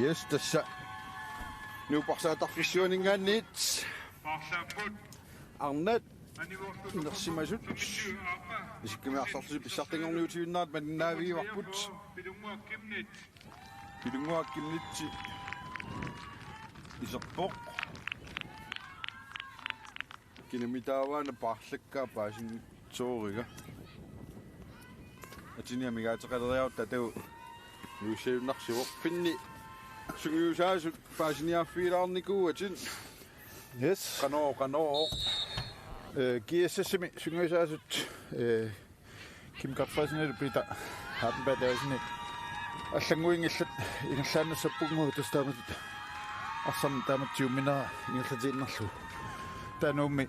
Yes, tässä. Nu parsaa tarfissuuningaannit. Parsaput. Arnat. Nersimasut. Isikkimearsartusi pissartingorniutiunnaat manninaaviivarput. Pilungua kimnitsi. Iserpoq. Kinemitaawaana paarlakkaa paasin sooriga. Atiniamigaataqaleriaut tatau nuusiunnarsivoq pinni sungiusaasut paasiniaffiilaarnikuu atin. Yes. Qanoo. Giessassimi sungiusaasut Kim Gottfriedsen Peter Hardenberg аллангуингиллат ингерлаанассаппугму тастаамат арсам таамат 20 минаа ингерлатииннерлу таануумми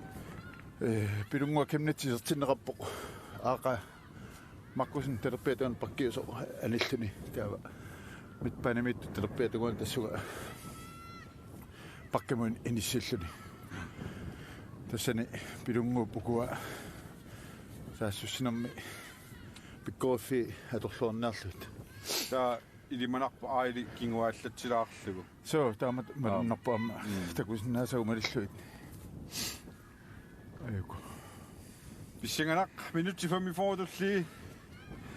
пилунгуа кемнатсисертиннеқарпоқ аақа маккусин телерпиатуан паркиусо аниллуни таава митпанамитту телерпиатугуан тассуга паркамун иниссиллуни тассани пилунгуа пукуа саассуссинерми пиккооффи аторлуарнаарлут та илиманарпа аили кингуааллатсилаарлугу so таамат маннарпаама такусиннаасагумалиллуит айку писсинганақ минутти 45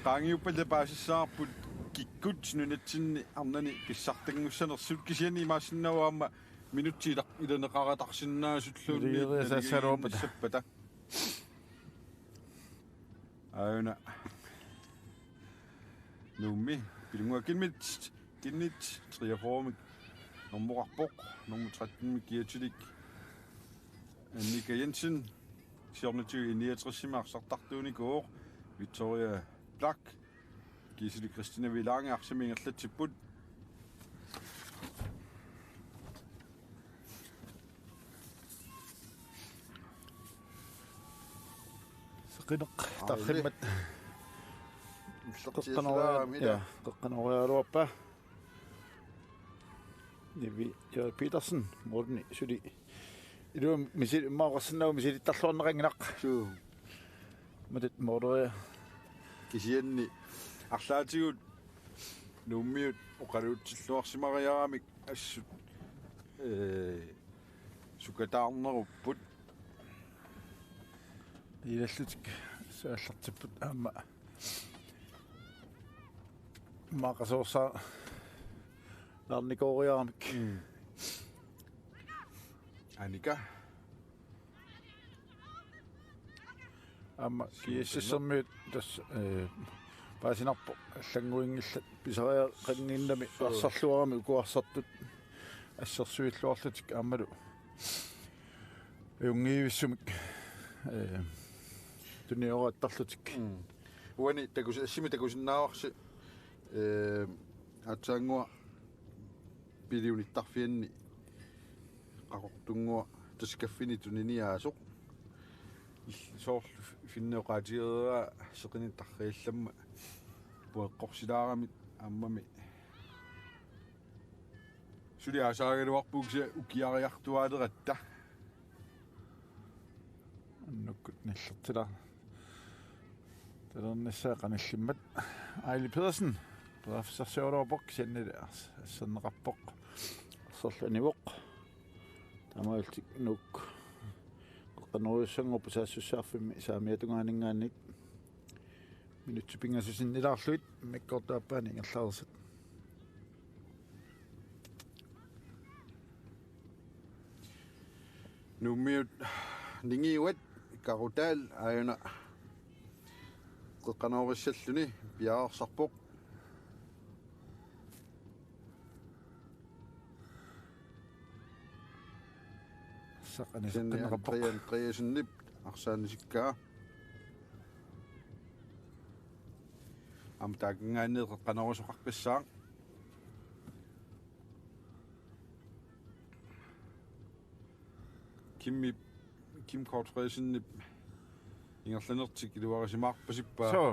qaangiuppalla paasissаарput kikkut nunatsinni arnani pissartangussaanersut kisiani maassinnauaama minutti ileneqaratarsinnaasutluunni sappata auna nummi pilungua kinnit triaformik nummerarpoq nummer 13 kiatilik Annika Jensen siornatu iniatrisimaaqsartartuunikuoq Victoria Black Giselle Christina Villange arsimingerlatsiput seqineq tarrimmat qeqqanuariaruappa nivi ja Petersen Morten suli ilum misil maaqarsinnagu misilittarluarneqanginaq suu matat mordoria kisianni арлаатигут нуммиут оқалуутсиллуарсимариарамик ассут сукатаарнеруппут илаллутик сааллартиппут аама маақасоорса нарникоориарамик Annika аама киэссэрмиут тас паасинарпо аллангуингиллат писариа қангиннами арсарлуарами укуарсартут ассерсуиллуарлутик аамалу юнгиивиссумик туниорааттарлутик уани такусими такусиннааварси атсаангуа пилиуниттарфианни qaqortunngua taskafini tuniniaasuq soor finneoqaatigeraa seqinittarriallamma pueqqorsilaaramit aammami suli asaagaluarpuuksia ukiariartuaaleratta annukkut nallertila talernissaa qanallimmat Aili Pedersen professorseorluarpoq siannili asserneqarpoq arserlanivoq Amailtik nuk qanoriussangorpu saassussаарfimmi saamiatungaaninggaannik minutsipingasussinnilaarluit mikkortaappaani ingerlaarsat nummiut ningiuat karutaal aayuna qeqqanoorissalluni piaarsarpoq Triasennip arsaanissikkaa amtaaqingaanneed qeqqanoorisuqarpissaa Kim Kortfridsennip ingerlanertik iluarisimaarpasippaa so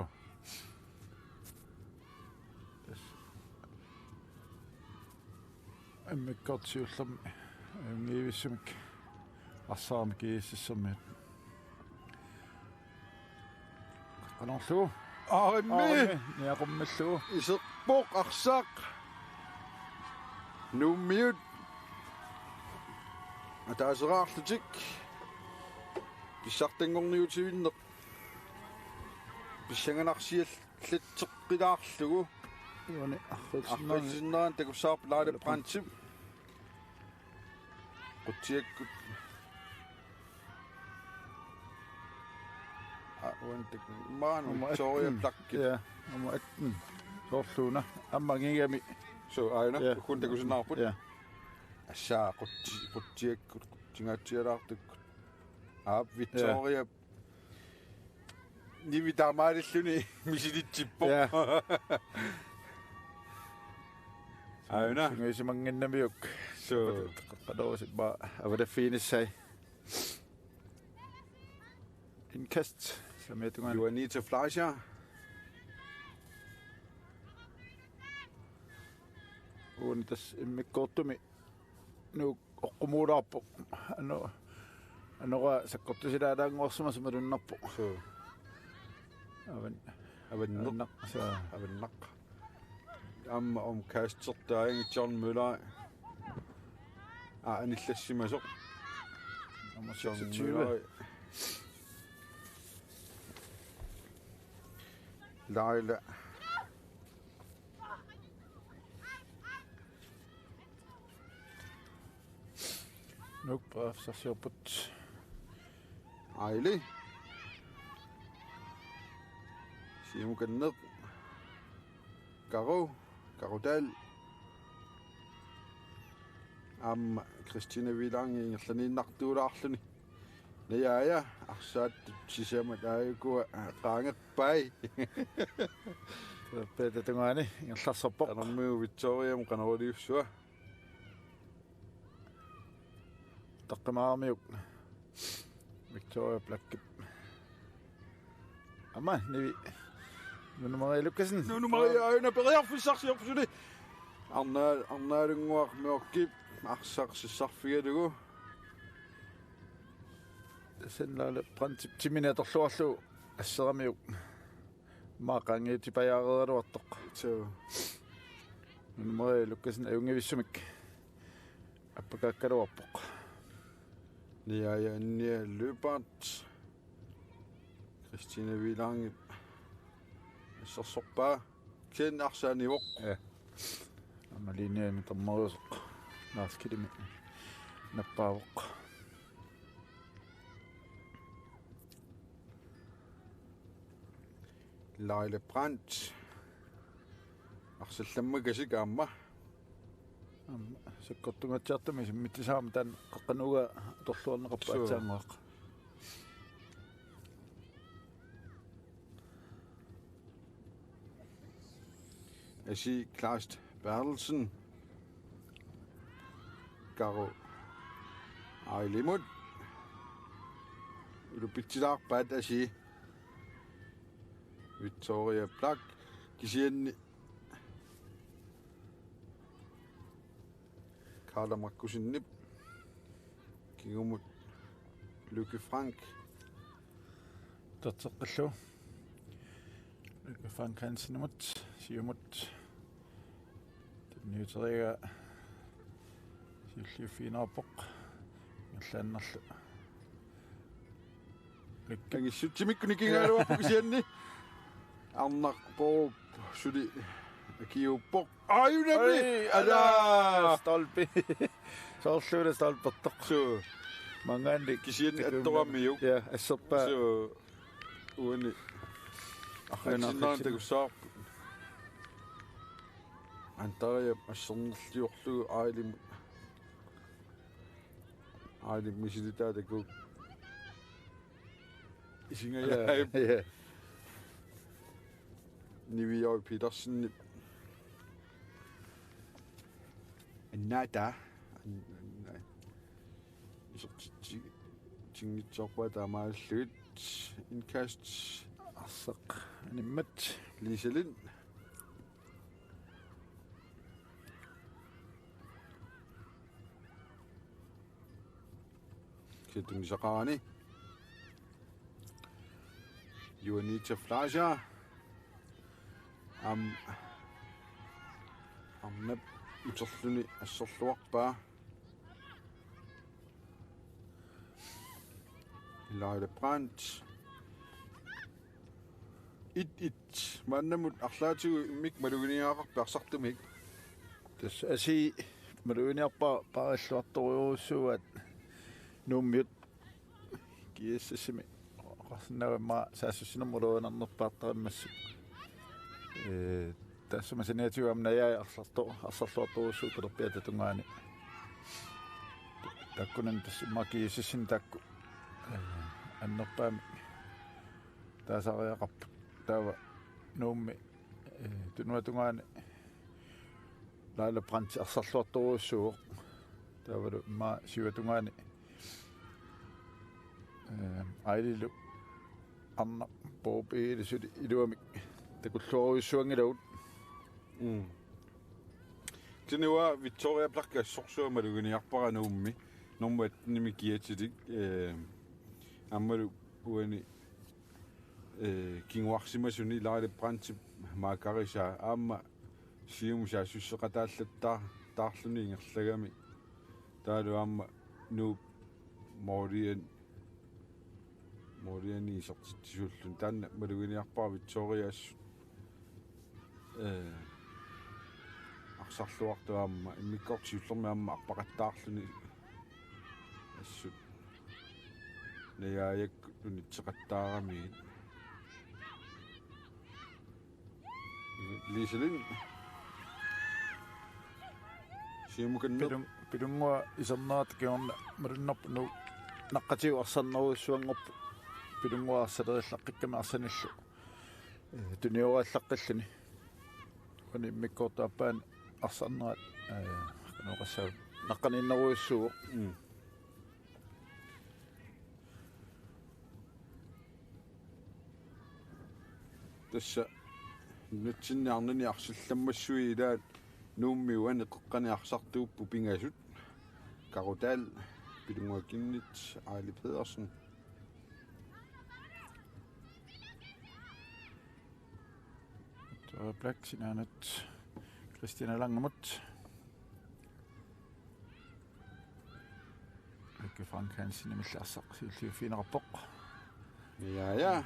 amikkortiullermi ngiivissumik арсаарми кииссэрмиат qanorlu aarimmi niaqummallu iserpoq arsaaq Nu miut. Og der er så rart lidt. Vi sagt den gang nu til vinder. Vi sænger nok siger lidt i dag, du. Juani Ахрисиннеран такуссаарп лаале принцип. Quttiakkut. Uantik maanu Victoria plakkit. Ja, nummer 18. Sorluuna. Ammangigami. So aina kun takusinnaarput. Ja. Assaa quttiakkut tingaatialaartuk. Victoria. Nivi taamaalilluni misilitsippo. Ja. Aina. Singisimangennamiuk. So Qadoosit ba avadafiinissai. Indkast. Sameetungan. Juanita Fleischer. Uunitas immikkortumi nu oqqumuulaarpu. Anora sakkortusilaalaanguarsuma sumalunnarpu. So Avan avanneq sa avanneq. Om kastertaing John Møller. Anillassimasoq. nummer John 26. Møller. Laila. Nuk praafsarsiorput. Aili. Simukanneq. Karudal. Christina Vilang ingerlaniinnartuulaarluni. Nayaaya arsaat sisamat aayukua qaangeqpai. Peetatungani ingerlarsarpoq. Qanermiu Victoriam qaneroliussua. Taqqamaarmiuk. Victoria Blackip. Amma nivi. Nummer Lukasen. Nu Maria aina periarfissarsiorpusuli. Arnaalunguaq meokkip arsarsissarfigalugu. Sen laale princip timinatorluarlu asseramiuk. Maaqangiitipajaareeruartoq. So Nummer Lukasen ayungivissumik. Appakaakkaluarpoq. Niaja Nia Løbert. Christina Vilang. Sorsorpa. Ken arsaanivoq. Ja. Amma linjaani tammarusoq. Naaskilimi. Nappaavoq. Laila Brandt. Arsallammakasik aamma. Sakkortungatsiartumi simmittisaama tan qaqqanuga torluarneqarpa Sure. atsaanguaq. Asi Klaus Bertelsen. Garo. Ailimut. Ulupitsilaqpaat asi. Victoria Black. Kisianni. Carla Markusinnip. Kigumut. Lykke Frank. Tatseqqallu. Frank Hansenumut siumut. Nyuteriga silliufiinarpoq. Ngerlaannerlu. Lykke Kangissutimikkuni kingaaluarpu kisianni. Arnarporup suli akiuppoq. Ajunami. Ala. stolpi. Sorluula stolpertoq. So Mangaandik kisianni attoramiuk. ja asserpa So uani. Ahrinaan takussaarpu. Antaria assernerliorlugu ailim misilitaataku isingaya ja. Nivioi Petersen nada tingitsorpa taamaallut indkast Arseq animmat. Liselin Kitungisaqaani Juanita Fleischer Arnap uterluni assorluarpaa. Ilaile Brandt. It mannamut arlaatigu immik maluginiaqarparsartumik. Tas asi maluginiarpa parilluartoriuussuat nummiut kiississimi qarsinnagamma saasussinamuluunarnerpaartarimmassu тассама синиатигуамнаяа арсарлуарторуссуу пилерпиататунгаани таккунан тассимакиисисин такку аннерпаами таасариақарпут таава нуумми тунуатунгаани лаала Brandt арсарлуарторуссуу таавалу ма сиуатунгаани аилилу анна поопиилисули илуамик такуллуоруйссуангилавут Tinua Victoria plakka sorsuа малугиниарпарануумми нормат нимикиатитик аммалу уани кингуарсимасуни лаале Brandt маакариса аама сиумса суссеқатааллаттаа таарлуни ингерлагами таалу аама ну мориани сортитсууллун таанна малугиниарпаа Victorias арсарлуартуаама иммиккортиуллерми арпақаттаарлуни ассут наяаяк унитсеқаттаарами лиселин сиумуканнер пилунгуа исернаат киорна малуннарпу наққатиу арсарнеруйссуангорпу пилунгуа арсалериллаққикками арсаниллу туниурааллаққиллуни кани миккортааппаан арсарнерат каноқассаа наққаниннеруйссуу тасса нутсинниарнани арсулламмассуи илаат нууммиуани қеққани арсартууппу пингасут карутаал пилунгуакиннит Али Pedersen Black sinanat Christina Langemut ikke Frank Hansen imillarсaq silliufiinerappoq ja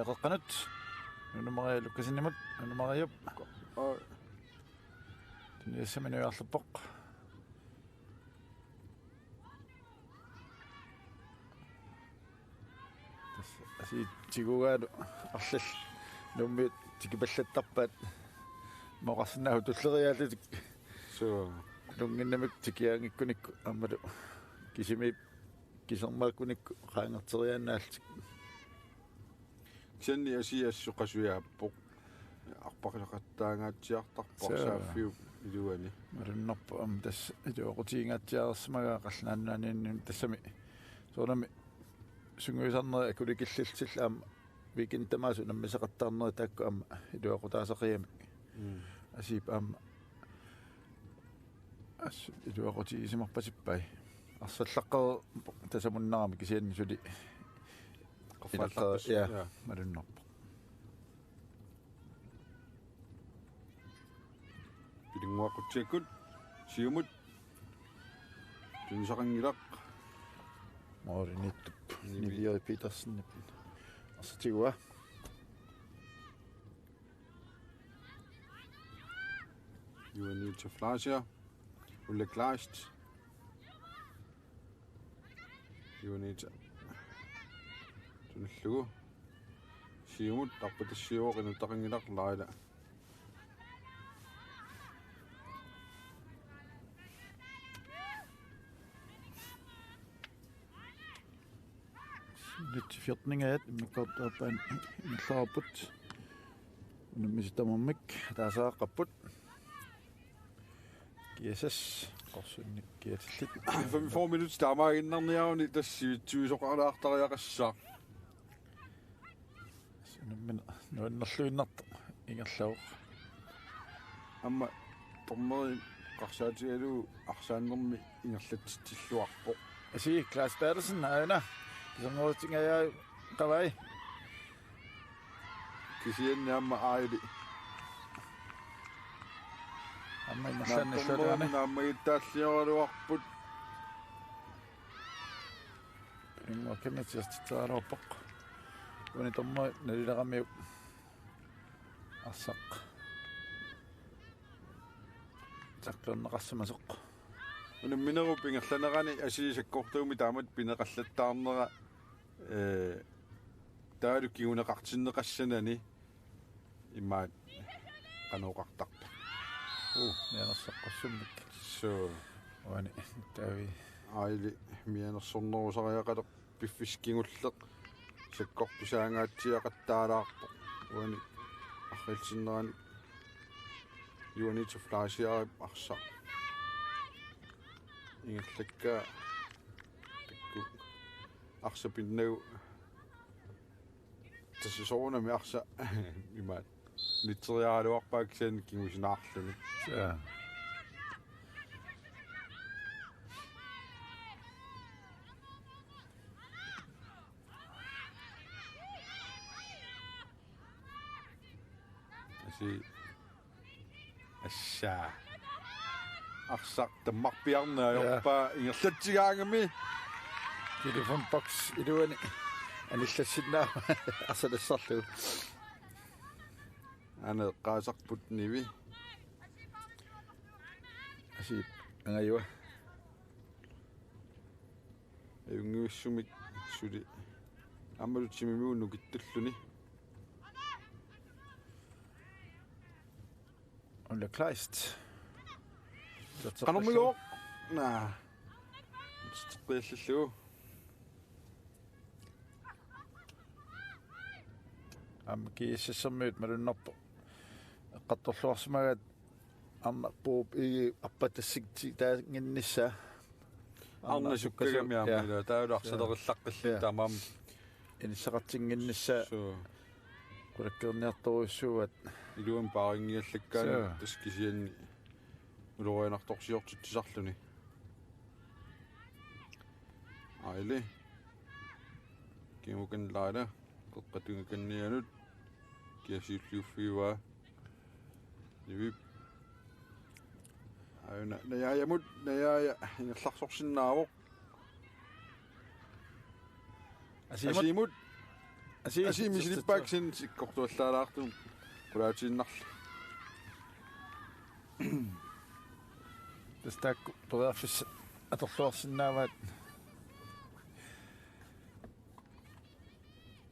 qeqqanut numeri lukkasinimut numeriup tuniassaminiuarluppoq asi tigugalu arlall nummi tikipallattarpaat moqarsinnahu tulleriaalutik so lunginnamik tikiaangikkunikku ammalu kisimi kisermaakkunikku qaangerteriaannaalltik Ksenni asiassuqasuyaappoq arpaqaqattaangaatiartarpoq saaffiu iluani marunnerpu am tass iluoqutiingaatiarersmagaa qalnaannaaniinnim tassami soornami sunguisarneri akulikilliltil am weekend tamaasu nammisaqattarneri taakku am iluoqutaasaqiami asiip am as iluoqutiisimarpasippai arsallaqqer tasamunnerami kisianni suli qaffallaqtas ja marunnerpu pilunguaqutsikut siumut tunisaqangilaq moorinittup Nivieri Petersen arsatigua Juani Taflasia Ulle Kleist Juani tunillugu siumut tarpatassiuoqinutaqangilaq laila nyt fjortningaat imikkortaapaan imillaraput unummisitamarmik taasaaqapput kiasas qorsunnik kiatillit 45 minutter stammer inderniaruni tassivitsuisoqalaartariaqassaa sunummin nuannerluinnarta ingerlaoq amma tormeri qarsaatigalu arsaannermi ingerlatstilluarpoq asi Claes Bertelsen aina kisangortingayaa qavai kisianni amma aili Amma innerlanilluani. Naammagittaallioruarput Ingwa kemetiartitaaruarpoq. Uni tomma nalileramiu arsaq. Taqlernaqassamasoq. unammineru pingerlanerani asiisakkortuumi taamat pineqallattaarnera taalu kiuneqartinneqassanani immaat qanuqartarpa Mianersaqqassumnik. so Uani taavi aili mianersornerusariaqaleq piffiskingulleq sakkorpisaangaatsiaqattaalaarpo uani аррилсиннерани юаниту флаасиарап арса ингерлакка такку арсапиннагу тассисоонами арса имаат нитсериаалуарпааксаани кигусинаарлуни ja asi assa арсақ таммарпиарнаа ингерлатсигаангами telefonbox iluani аниллассиннаа арсалассарлу ана qaasarput nivi asi angayua юнгуиссумик сули аммалутсимимиунну киттуллуни Ulla Kleist. qanormiluoq naa steqqialluu kiississermiut malunnerpo eqqattorluarsimagat arna puup igi appatassik taanginnissa арнасуккагамиармила таулаарсалериллаққилли таамаам инissaqartinginnissa qulakkerniartoruissuuvat илуам паарингиаллаккаани таскисианни улорианарторсиортутсисарлуни айли кимукен лаана қеққатунгаканнианут киасиуллиуффиуа ниви айна наяямут наяя ингерларсорсиннаавоқ асимут асимисилиппааксин сиккортуаллаалаартум кулаатииннарла тастаакку ториарфис аторлуарсинааваат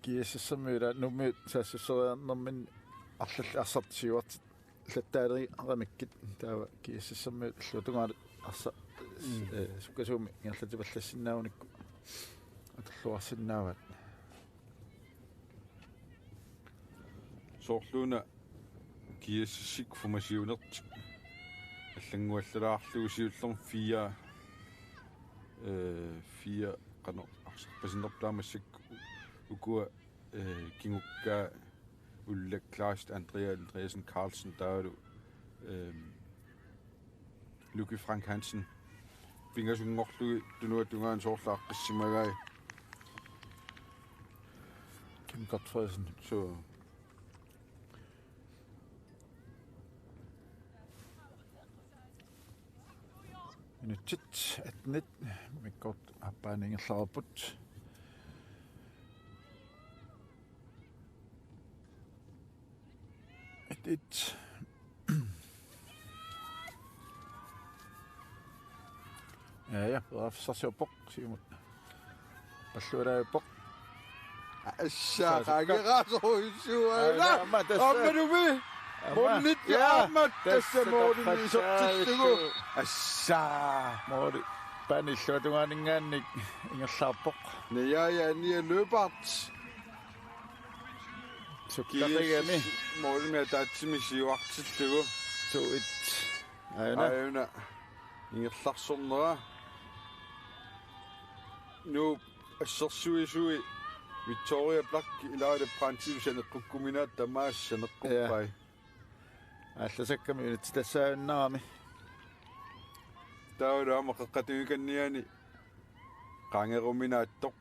киссермиула нуммиут саассуссериарнэрмин арлалли арсартисиуарти латтаалери арамиккит таава киссермиут аллутунгаалу арса суккасууми ингерлатипаллассиннаавникку аторлуарсинааваат соорлууна киассик фумасиунертик аллангуаллалаарлуусиуллерм 4 qano арсарпасиннерплаамассак укуа кингукка улла Klaas Andreasen Carlsen таалу Lucky Frank Hansen пингасунгорлуги тунуатунгаан соорлааққиссимагаи Kim Gottfriedsen so inutsit atnit mikkort appaaningerlarput it ja afsarsiupoq siumut pallualaappoq ассаақаагерасоруйссуала аммануми моннит яамат тассамоорни сортиллугу ассаа моори паниллуатугаанингаанник ингерлаарпоқ наяя ния løbart суккаригами моорми таатсимисиуартиллугу туит аена ингерларсорнера ну ассерсуисуи Victoria Black ilaade prantiusanеққуккуминаат тамаассанеққуппай алласакками унитсассаавиннарами таулаама қеққатуиканниани қангеруминааттоқ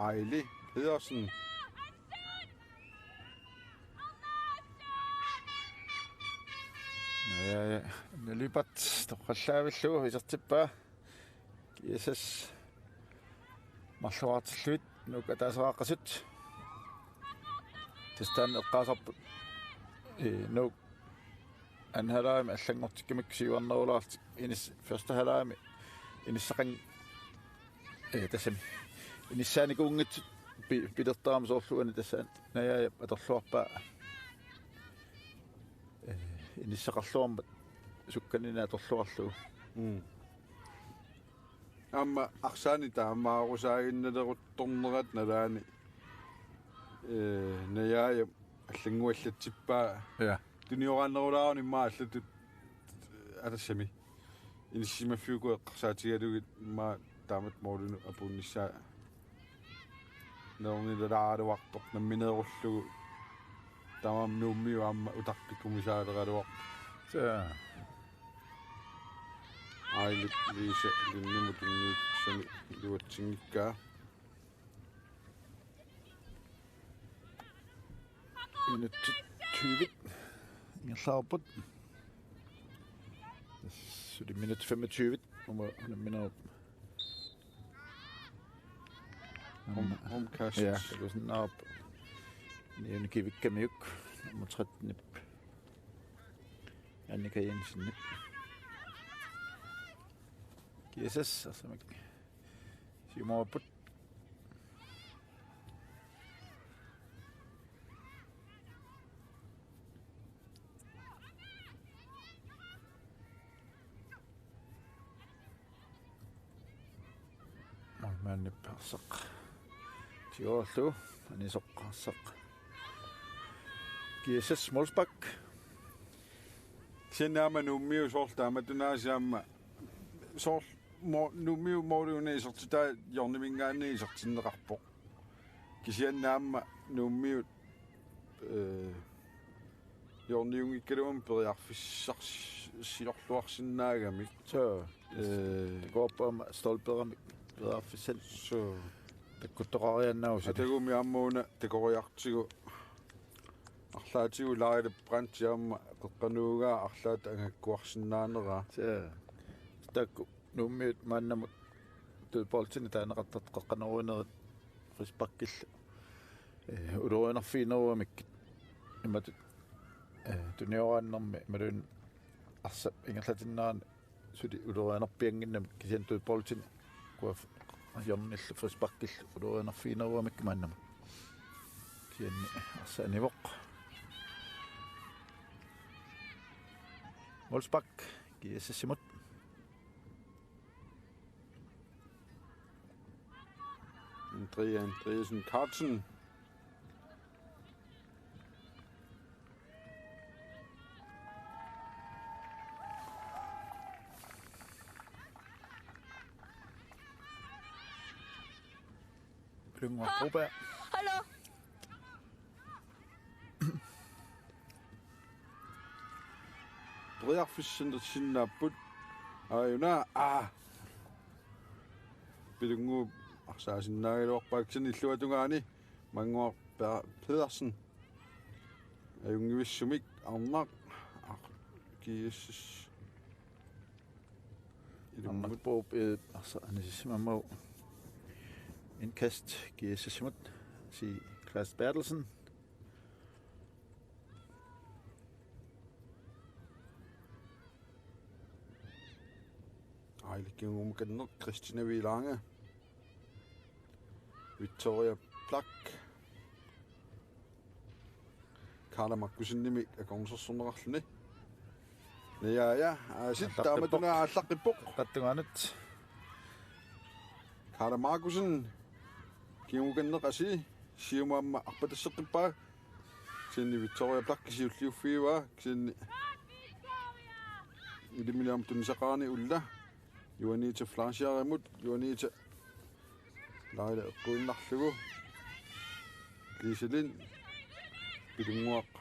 айли Pedersen Ja. Nelipat toqallaavilluu isertippaa. Kiisas marluartilluit nuka taaseraaqasut. Tastaan eqqaasarput nuk anhalaami allangortikkimik siuarnerulaartik inis første halaami inissaqan tassami inissaani kuungit pilertaam soorluani tassaan najaajap atorluarpaa inissaqarluarmat sukkanina atorluarluu Amma aqsaani taamaarusaagинналерутторнерат налаани наjaajap аллангуаллатсиппаа ja туниорааннерулаарни мааллатут атассами иниссимаффиуку эққарсаатигалугит ма таамат моолуну апууннissaa нернилалааруартоқ намминееруллугу тамам нууммиу аама утарпиккумисаалералуар så айлит лиса линниму тунниут сами луатсингиккаа minut 20 ingerlaarput så det minut 25 om minuut omkast ja det var sådan op ni kivikkamiuk nummer 13 Annika Jensen Jesus altså man siger må på man passaq tiorlu ani soqqarsaq Jesus Molsbak sinnaama nuummiu soortaama tunaasiaamma soor nuummiu mooluuneesertitaa jornimingaanniisertinneqarpoq kisiannaamma nuummiu jorniungikkaluam periarfissars silorluarsinnaagamik så gorpam stolperam periarfissal så takuttoqariannaus atagumi ammuuna takoriartigu арлаатигу лаариле брантиамма қеққануугаа арлаат ангаккуарсиннаанераа så takku nuummiut maannamut tulpoltini taanaqartat qeqqaneruineret frispakkillu uluruinarfiineruamik imatut tuniорааннэрми малуун арсап ингерлатиннаан сули uluruinarpianginnam kisian tulpoltini kuaf ajornillu frispakkillu uluruinarfiineruamik maannamut kisianni arsaanivoq Molsbak kiisassimut Andreasen Carlsen Lyngre Broberg Hallo. Briarfissendet sinnapput ajuna bilungu арсаасиннаагилуарпааксини иллуатунгаани мангуар Pedersen ajungivissumik арнақ кииссис Annak Bob arsa anissimamau indkast kiisassimut si Klaas Bertelsen айликкингумаканнер Christina Vilange Victoria Plak Carla Markusinnimi акорнсерсорнерарлүни наяя ситтааматуна ааллаққиппоқ qattungaanut Carla Markusen киумуканнеқаси сиумаамма арпатассеққиппаа синни Victoria Plak кисиуллиуффиуа кисинни илимилиам тунисақарни улла юаниита флашиаремут юаниита лайла эққуиннарлугу лиселин билунгуақ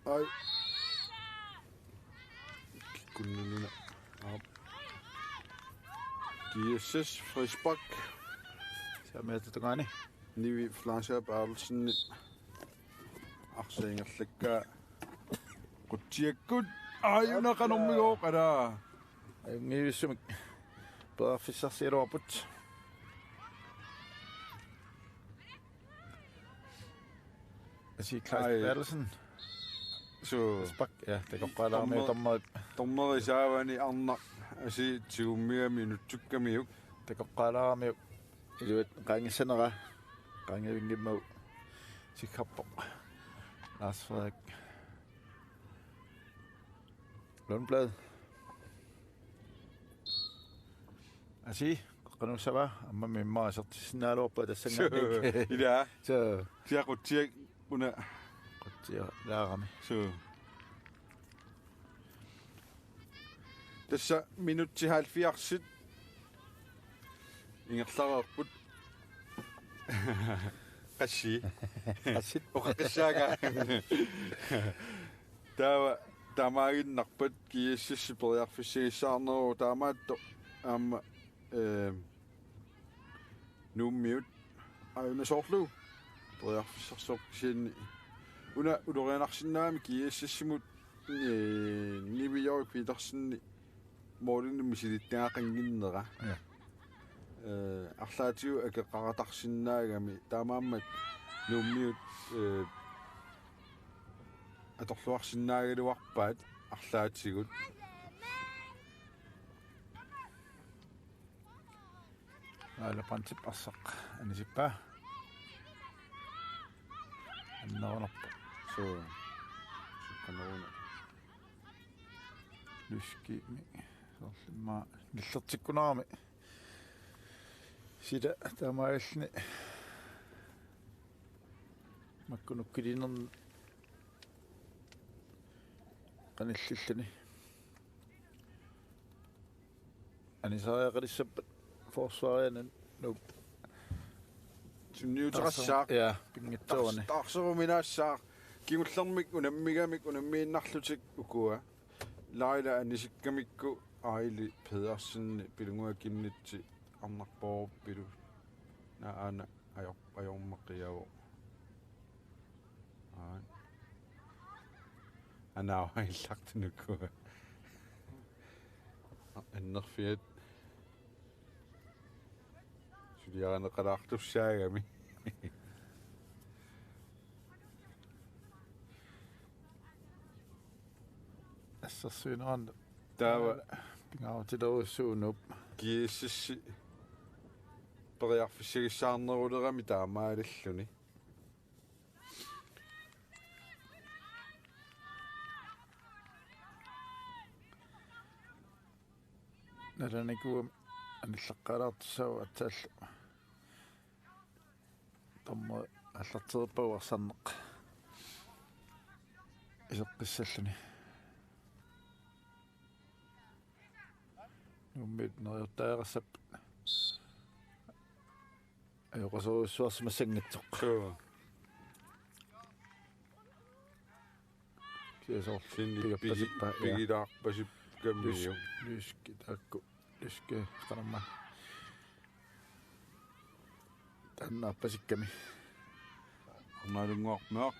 ай киккуннина ап киэсэс фришбак saamaatutungaani ниви флашиа баалсинни арсиингерлаккаа qutiakkut aayunaqanormigoqala Angivissumik pearfissarsiluarput Klaus Bertelsen so spak ja takoqqalaarmi tormarit tormerisaavani arna asi tigummigami nutsukkamiuk takoqqalaarmi iluat qaangissanera qaangivingimmau sikharpoq Lars Frederik Lundblad asi qanussava amma mimmaasartissinaaluarpa tassangaannik ila so tiaqutiak una qutsia laarami so tassa minutti 70 ingerlarerput qassi assit oqaqqissaaga tawa tamaaginnarpat kiississiperiarfissigissaarneru taamaatto aamma nuummiut ayunasoorlu periarfissarsoq sianni una ulorianarsinnaami kiississimut nivijoruk pitarsinni moolunni misilittigaaqanginnera арлаатиу акеққаратарсиннаагами таамааммат нууммиут аторлуарсиннаагалуарпаат арлаатигут алапантип арсақ анисиппа аннернарпа so канаруна лускими сорлимма ниллертиккунарами сида тамаални маккунуккилинер каниллиллани анисариақалиссаппат форсварианан нуп sunniuterassaq ja pingittorani tarseruminaassaq kingullermik unammigamik unammiinnarlutik ukua laila anisikkamikku aili pedersinni pilunguakinnitsi arnarpoorpilu naana ajormaqqiavu anaaillartunukku annerfiat suliaraneqalaartussaagami assarsuinaran taava pingautileruussuunup kiississi periarfissigissaarnerulerami taamaalalluni nalanikuum аниллаққалаартуссау атсааллу тамма аллартерпауарсарнеқ исеққиссаллуни нуммит нериортаарассап аёқасоруссуарсимассангатсоқ киасоор sinni pigilаарpasip kammiu lyski taakku lyske qarama tannaappasikami ornaalunguarmeaq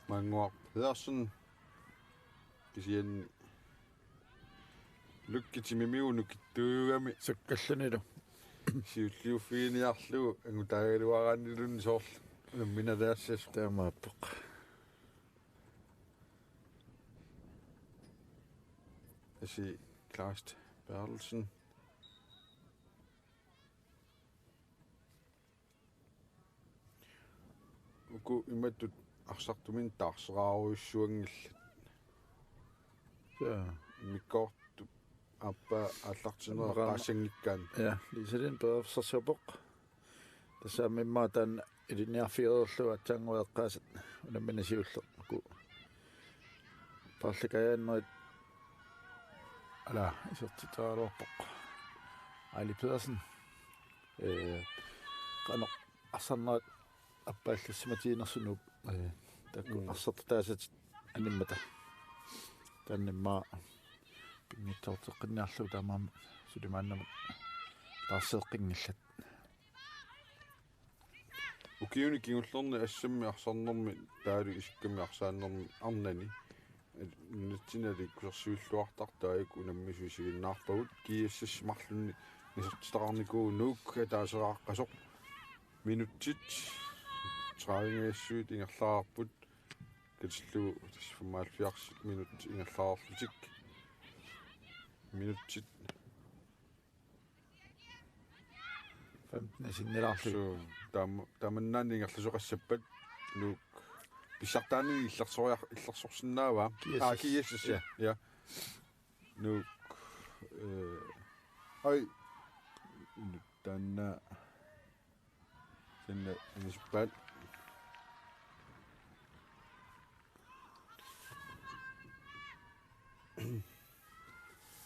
manguar pedersen kisian lukkitimiunuk kittuugami sakkalluниlu siulliuffiiniarlugu angutaaгаluарааннилунни соорл намминалаассас таамааппеқ asi Klaus Bertelsen uku imattut арсартумин таарсерааруйссуангилла ja миккоорту аппа аллартинераасангиккаан ja lisalin peerfissarsuupoq тассаамиммаатаан илиниарфиерерлуа атсаангуеққаасат унамминасиулле ку парликаяаннерит ала исертитаарорпоқ Али Пedersen qano арсарнаат аппааллассиматиинерсунуп такку арсертаасат аниммата таннимма пингиттортеққинниарлу таамаама сулимааннамут тарсеэққингиллат укиуни кигуллерни ассамми арсарнэрми таалу исикками арсааннэрми арнани нутсинали кусерсиуллуартартаик унаммису сигиннаарпагут киассас марлунни нисертитақарникуу нуукка таасерааққасоқ минутсит траавингаассуут ингерлаарпут катиллу 45 минут ингерлаарлутик минутсит 15 синнилаарлу таманнаани ингерласоқассаппат нук писсартаани иллерсорсиннаава киассас я нук ай танна синна нисбат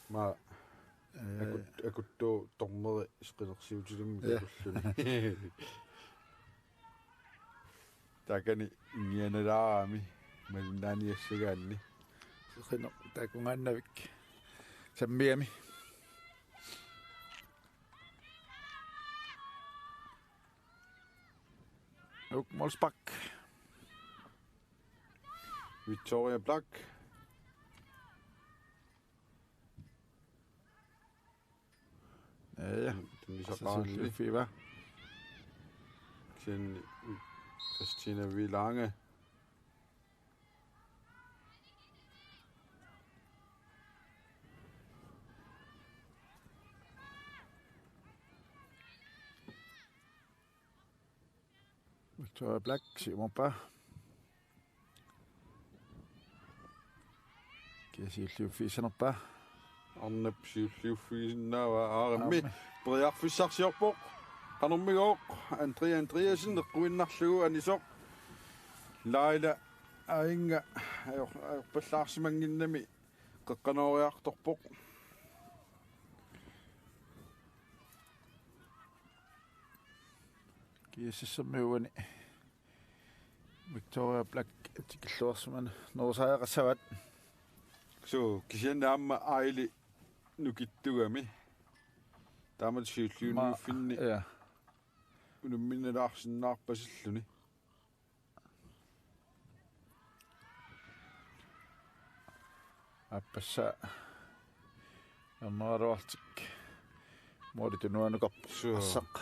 ма акутту тормери исқилерсиутилимми такуллуни такани инианалаарами малунааниассагаанни сухино такунгааннавик саммиами ок молспак Victoria Black ja den lige så fiva til Christina Villange Victoria Black Simon pas Kesiilliuffiisanerpa arnapsiulliuffiisinnaava aarammi periarfissarsiorpoq qanermigooq Andreasen eqquinnarlugu anisoq Laila ainga ajorpallaarsimanginnami qeqqanooriartorpoq kiissassammiugani Victoria Black tikilluarsuman noosaaaqassavit so kisiannaamma aili nukittugami taamat siulliuniuffinni ja unumminnalaarsinnaarpasilluni appassa ammaruartik muoditunuanukorp assaq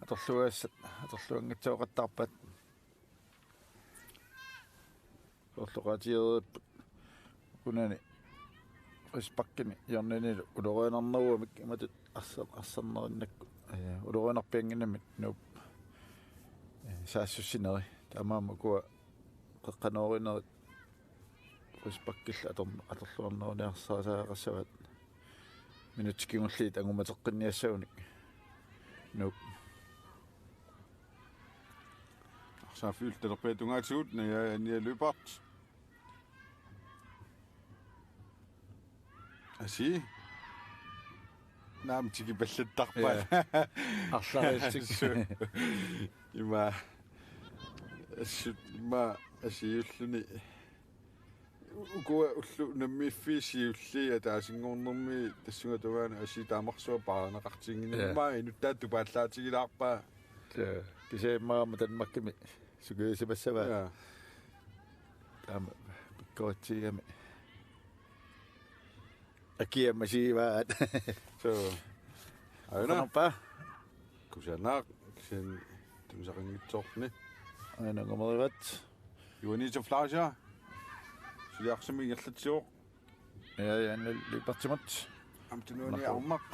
atorluassat atorluangatsaoqattarpat orloqatieret kunani rispakkini yarnini ulorianarnaguamik imatut arsanerinakku ulorianarpianginnamit nuup saassussineri taamaama kuwa qeqqanoorinerit rispakkilla atorluarneruniarsaasaqassavat minutsikingulliit angumateqqinniassaunik nuup arsaaffiultalerpeetungaatsugut nialupart asi naamtiki pallattarpat арлариалтик има assut asiulluni ukua ullu nammiiffiisiullia taasingornermi tassungatugaana asitaamarsua paarnaqartinginimmaa inuttaattu paallaatigilaarpaa кисаиммаама танмаккими сугиисимассава таама пиккоотсигами акиаммасиваат so аунапа kusanaaq sin tumsaqingitsoorni аанагомериват юанито флажа сулиарсами ингерлатсиоқ я липартимат амтунуани армақ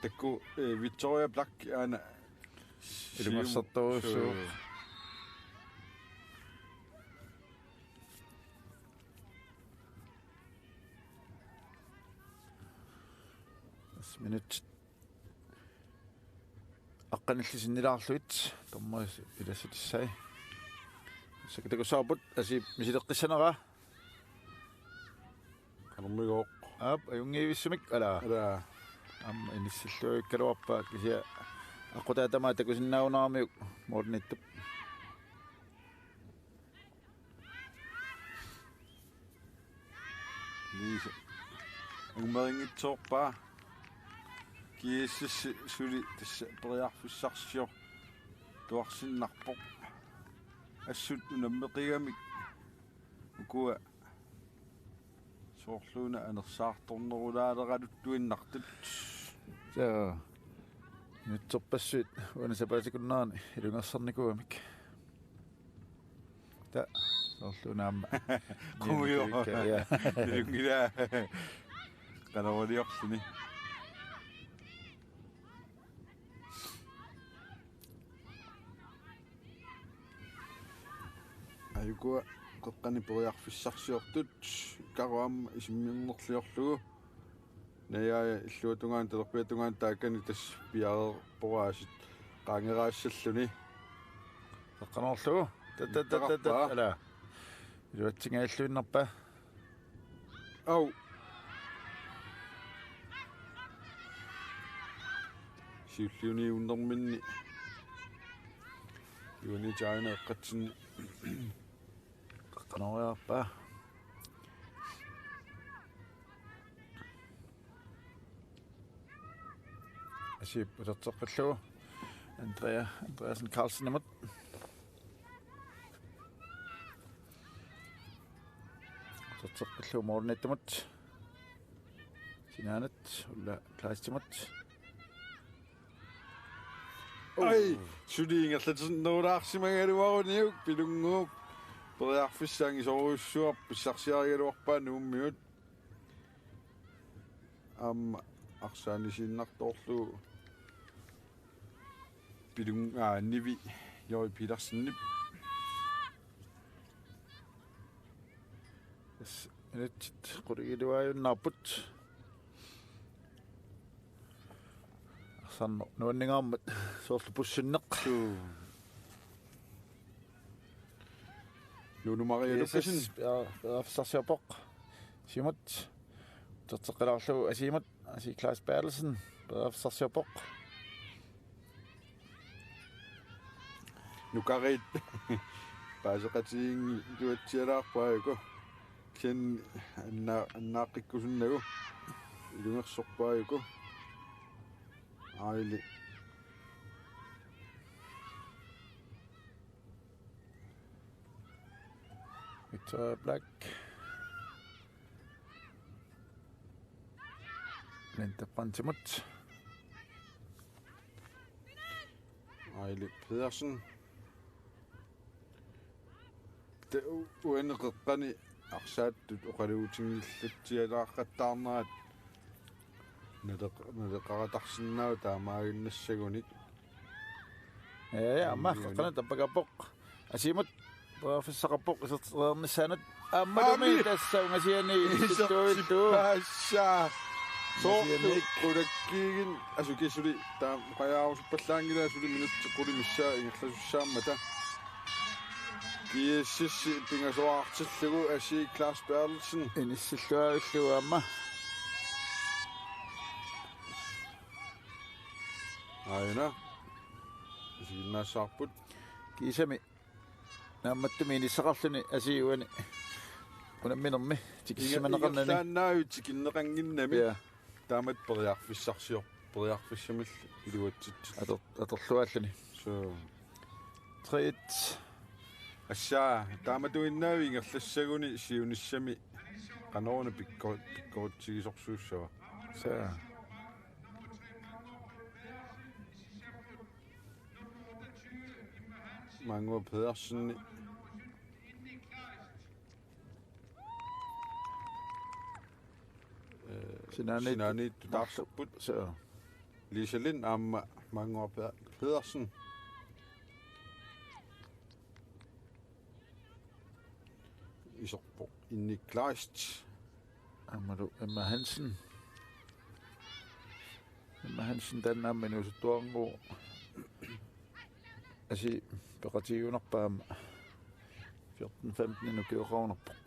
такку Victoria Black ана илмассартуусуу минут аққаниллисиннилаарлуит томмас илассатиссай сакатакусаапут аси мисилеққиссанера канэрмигооқ ап аюнгиивиссумик ала ам иниссиллуиккалуарпа кися аққутаатамаа такусиннаагунаармиук моорниттуп лиса умерингитсоорпаа kiississi suli tassa periarfussarsior tuarsinnarpoq assut unammeqigamik ukua soorluuna anersaartornerulaaleqaluttuinnartut Så nyt soppassuit uana sapatikunnaani ilungersarnikuamik. Ta soorluunaamma. Kuyo. Ilungila. Kanawaliorluni. Ayukua qaqqani periarfissarsiortut karuamma isimmiinnerliorlugu nayaa illuutungaan telerpiatungaan taakkani tass piareerporaasit qaangeraassalluni Qaqqanorlugu. Ta ala. Iluatsingailluinnerpa. Au. Siulliuni unnerminni. Yuuni China eqqatsinni. Qaqqanoriarpa. Asip uterteqqallugu. Andreasen Carlsen imut. Uterteqqallugu mornittumut. Sinaanat ulla klaastimut. Ai, suliingerlaternerulaarsimangaluaruniuk pilunguuk periarfissaangi soruussuar pissarsiarigaluarpaa nuummiut amma arsaanisinnartorlugu pilungaa nivi joi pilarsinnip Nyt qurigiluajunnaarput. Arsanno nuanningaarmat soorlu pussinneq. Nuunumarialukkasin Afsarsiarpoq. Simut. Terteqqalarlugu asimut asi Claus Bertelsen. Afsarsiarpoq. nukarit paaseqatiingi tuatsialaarpaagu ken annaaqikkusunnagu ilungersorpaagu aili Victoria Black. Linda Pantimut. aili Pedersen te uaneqeqqani arsaаттut oqaluutiнгиллатсиалааққаттаарнерат налеқаратарсиннаау таамаагиннассагуник Amma qaqqana tappakappoq. Asimut Professaqappoq iserteernissaanat aammalumi tassaungasiani istuittu. Passa soorulakkiigin asukisuli taam qajaarusuppallaangila suli minutteqquli missaa ingerlasussaamata kiississi pingasoartillugu asi Claus Bertelsen Inissilluaullugu amma. aina isiginnaassaarput Kiisami naammattumi inissaqarluni asiuani unamminermi tikissimanaqarnani ingerlaannaavit kinneqanginnami ya taamat periarfissamil iluatsitsit atorlualluni so trit assaa taamatuinnaavi ingerlassaguni siunissami qanoruna pikkorutsigisorsuussava sa Mangua Pedersen sinani tutarsupput sa Lisa Lind amma Mangua Pedersen isorpoq inniklaist amalu Emma Hansen tannaammi nuusuttuarngu asi peqatigunarpaama 14-15 nukiuqaunarpoq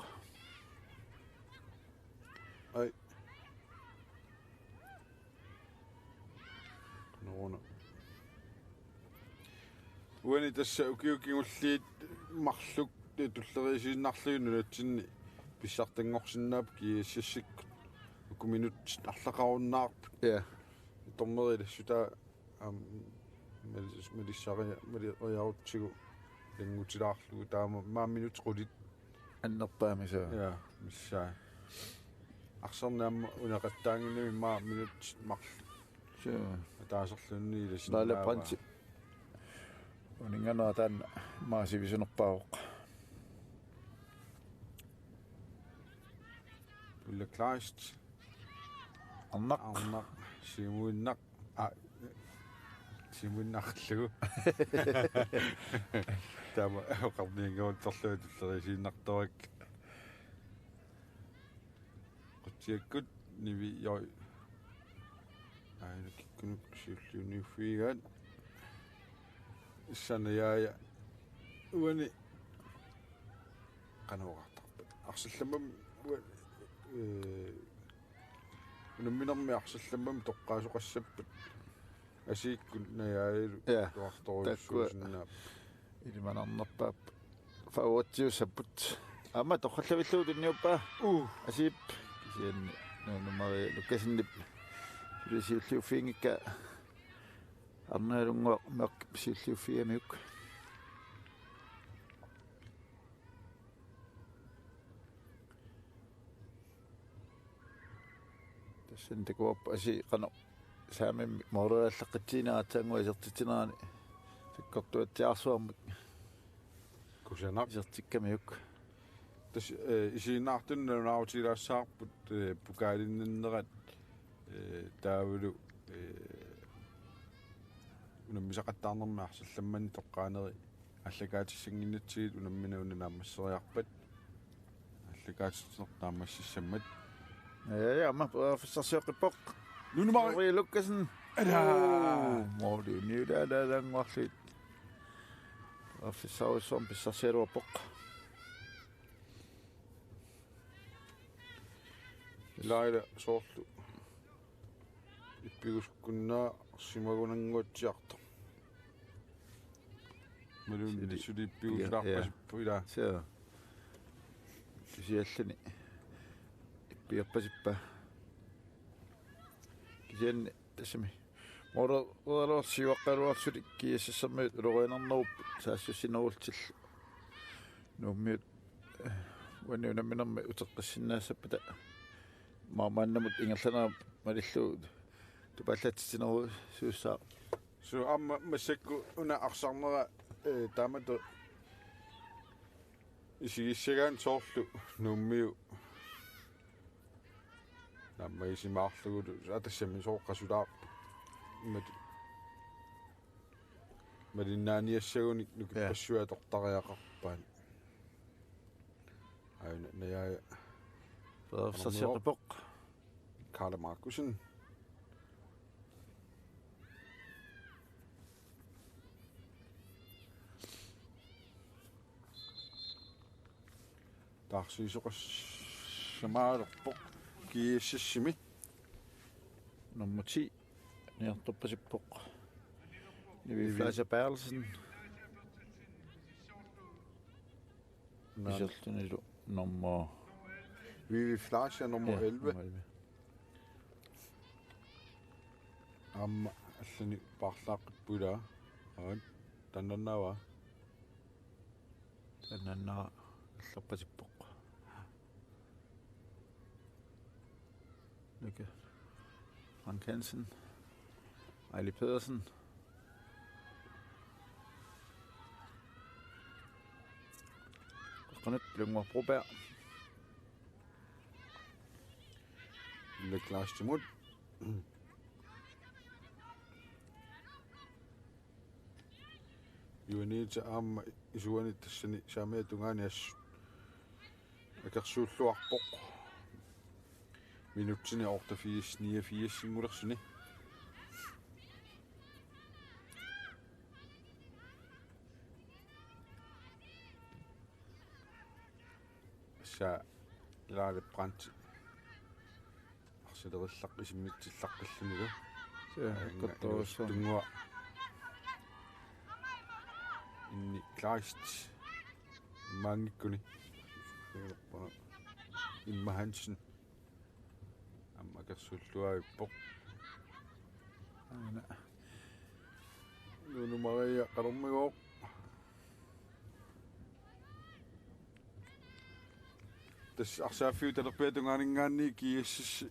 ai noruna uani tassa ukiukingulliit marluk tullerisiinnarlugu natsinni pissartangorsinnaap kiissassikku 1 minut allaqarunnaarp ja tormeri suta melissariarutigu lingutilaarlugu taama maaminut qulit аннерпаами саа ja missaa арсарнаама унеқаттаангинами maaminut marl саа taaserlunni ilas лалапранти унинганаа таан маасивисунерпаавоқ ulla klaist арнақ arnaq simuinnaq simuinnarlugu taama qarniinguuttorluut illerisiinnartorik qutiakkut nivi yoi aina kikkunuk siulluuniuffiigaat issanayaaya uani qanuaqartarpat arsallamam unamminermi arsallamam toqqaasuqassappat asiikkun nayaailu Ja, tuartoruissuusinnaap илиманарнерпаап фауатсиусаппут ама тоққаллавиллуутинниуппаа асип кисианни нуумари лукасиннип силисиуллиуффиингикка арнаалунгуа меқ силиуффиамиук тассин такуаппа аси қано саамимми мораллаққитсинаатаангуа исертитинаани фиккортуатсиарсуармик kusanaq исертиккамиук tas isiinnaartunnaunaautilaassaarput pukaalinninnerat taavulu unammisaqattaarnerma arsallammanni toqqaaneri allakaatissanginnatsiit unammina unanaammasseriarpat allakaatitnertaammassissammat ja ама фиссарсиоққиппоқ нунумари рилуккасен ала моди ниулаалаангуарлит аффисауиссуам писсарсиалуарпоқ лайла соорлу иппигускуннаа симагунангуатсиарто малун сулиппигуслаарпасиппуила саа кисиаллани иппиарпасиппа кисианни тассами мора уалуарсиуаққалуарсули киассассаммиут улориинарнеруппут саассусинерултил нууммиут уанниунамминерми утеққиссиннаассаппата маамааннамут ингерланаа малиллуут тупаллатсинеру суussаа су амма массакку уна арсарнера таамату исигиссагаан соорлу нууммиу намма исимаарлугулу атассами сооққасулаар малиннааниассагуник нукиппассуа тортариақарпаан айна наяа фиссарсиоққипоқ Karl Markusen тарсиисоқассамаалерпоқ кииссассими nummer 10 нертуппасиппоқ Flasa Bertelsen Isseltunillu nummer Vivi Flasha nummer 11 Amma allani parlaaqippuila agan tannannaava tanannaa аллерпасиппоқ Lykke Frank Hansen Ejli Pedersen René Lyngmer Broberg Niklas Timut Юанит аама исуанит тассани саамиатунгаани ас акерсууллуарпоқ минутсини орта 4 сингулерсини са лаале брант арсилериллақ исиммитсиллаққиллунилу Kottoossa тунгуа inni klaist mangikuni Imma Hansen amma kersulluaippoq Nuno Maria qarummigoq tas arsaafiu talerpiatungaaninggaanni kiississi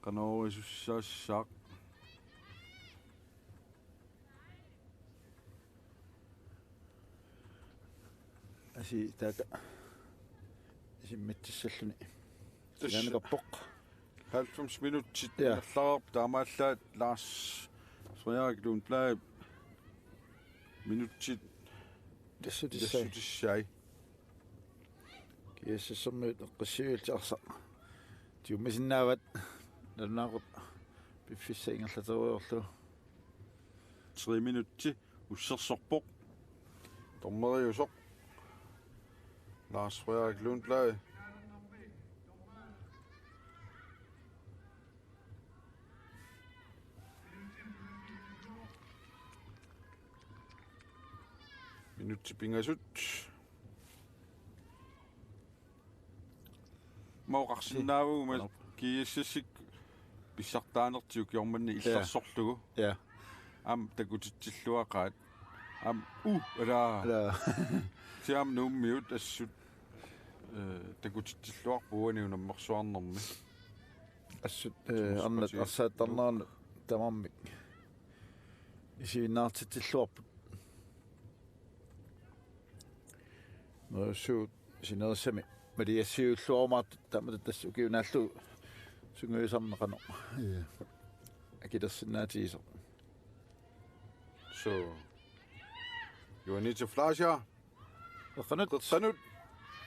qanoorisussaassaq asi taaka simmitissalluni silaanaqarpoq 90 minuttit nerlarp taamaallaat Lars Frederikluun Plage minuttit tassutissai kiassassermiut eqqassiuiltiarsa tiummisinnaavad nalunaaqut piffissaingerlateruiorlu 3 minutti ussersorpoq tormeriusoq Lars Frederikluun Plage minutti pingasut mauqarsinnaavuuma kiississik pissartaanertiuk jormanni illersorlugu ja am takutitsilluaqaat am ala siam nummiut assut takutitsilluarpuani unammersuarnermi assut annat arsaattarnaarnu tamammik isiinnaartitilluarput suut sinersami maliassiulluarmaat tamata tassukiunaallu sunguisarneqano akilersinnaatiiso so you need to flash ya qanut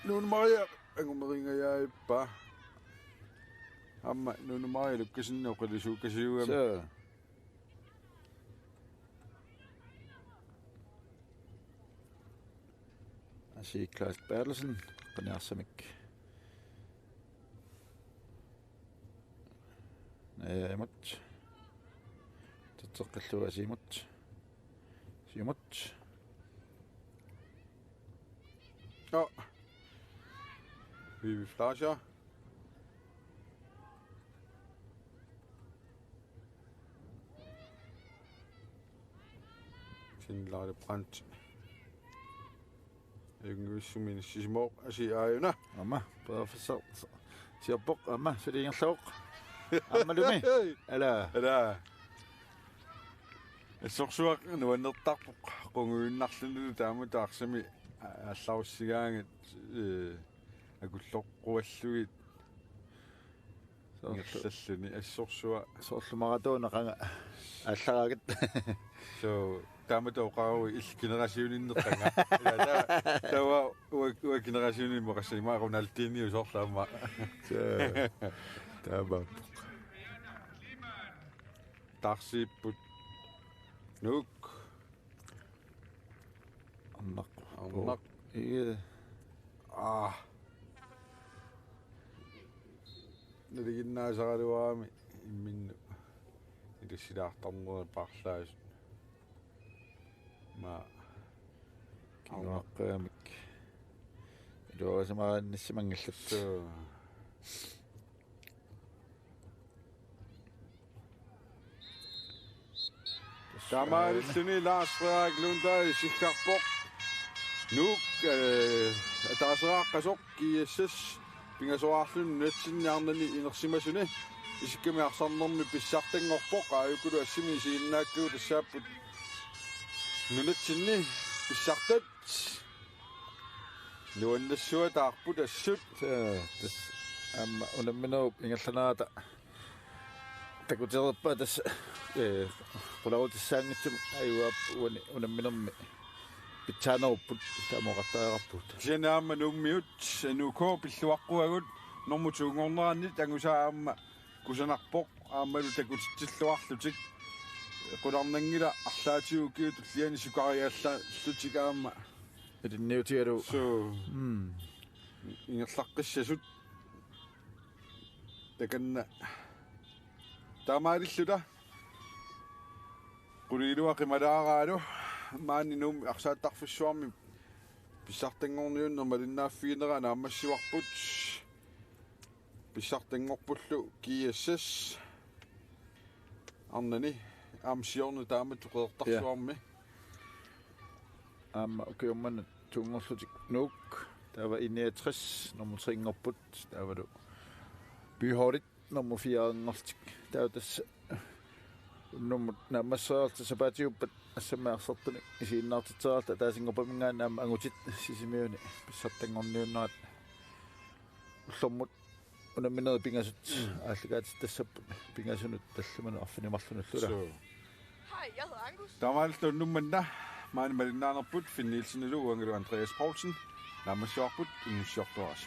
Nuno Maria angumeringayaippa amma Nuno Maria lukkasinneoqalisuukkasiuam so asi Klaas Bertelsen qaniarsamik naimut tatseqqallu asimut simut vi flasher Finlade brændt Yngvissumini sismoq asiaayuna amma professor siappoq amma suliingerluoq ammalumi ala assorsuaq nuannertarpoq qunguinnarlunulu taamu taarsami алларуссигаангат акуллоққуаллугит сорлаллуни ассорсуа соорлумаратуунеқанга аллагагат so тааматоқаруи ил генерасиуниннеққанга тава уа генерасиунин моқассимаа роналдини усорлаама таба тарсиппут нук аннақ нэлигиннаасагалуаами имминну илиссилаартарнерна парлаас ма киноаққаамик илуарасамааниссимангиллат Тамаариллуни Lars Frederikluun Plage сиккарпоқ нук атаасерааққасоқ киассас пингасуаарлун натсинниарнани инерсимасуни исиккамиарсарнерми писсартангорпоқ ааюкулу ассими сииннааккуу тассааппут нунатсинни писсартат нуаннассуа таарпут ассут тас амма унамминууп ингерланаата такутерпа тас qulautisaangitsum ayuap unamminermi pitsaanерupпут таамоqartaaqarput синаама нуммиут нуко пиллуаққуагут нормутуунгорнеранни тангусаама кусанарпоқ аамалу такутиллуарлутик qulарнангила арлаатиукиу туллиани сукариалла лутикаама илинниутигалу so ингерлаққиссасут таканна таамаалиллута qulilua qimalaaраалу маани нум арсааттарфиссуарми писсартангорниуннер малиннааффигинера наамассуарпут Pissartangorpullu KSS arnani aamsiornu taama tuqeertarsuarmi Ukiumman tungorlutik nuuk tava 61 nummer 3 tava du byhårdigt nummer 4 tava tässä nummer nammassaarta sapatiuppat assamaarsartuni isiinnaartitsaarta taasingorpamingaan naama angutit sisimiuni pissartangorniunnaat ullormut unammineru pingasut ааллагаатит тассаппут пинgasунут талламану арфинимарлунуллула. Hej, jeg hedder Angus. Tamaltu nummanna maani malinnaanерput finniilsinulu uangalu Andreas Poulsen nammassuarput unnussiortoras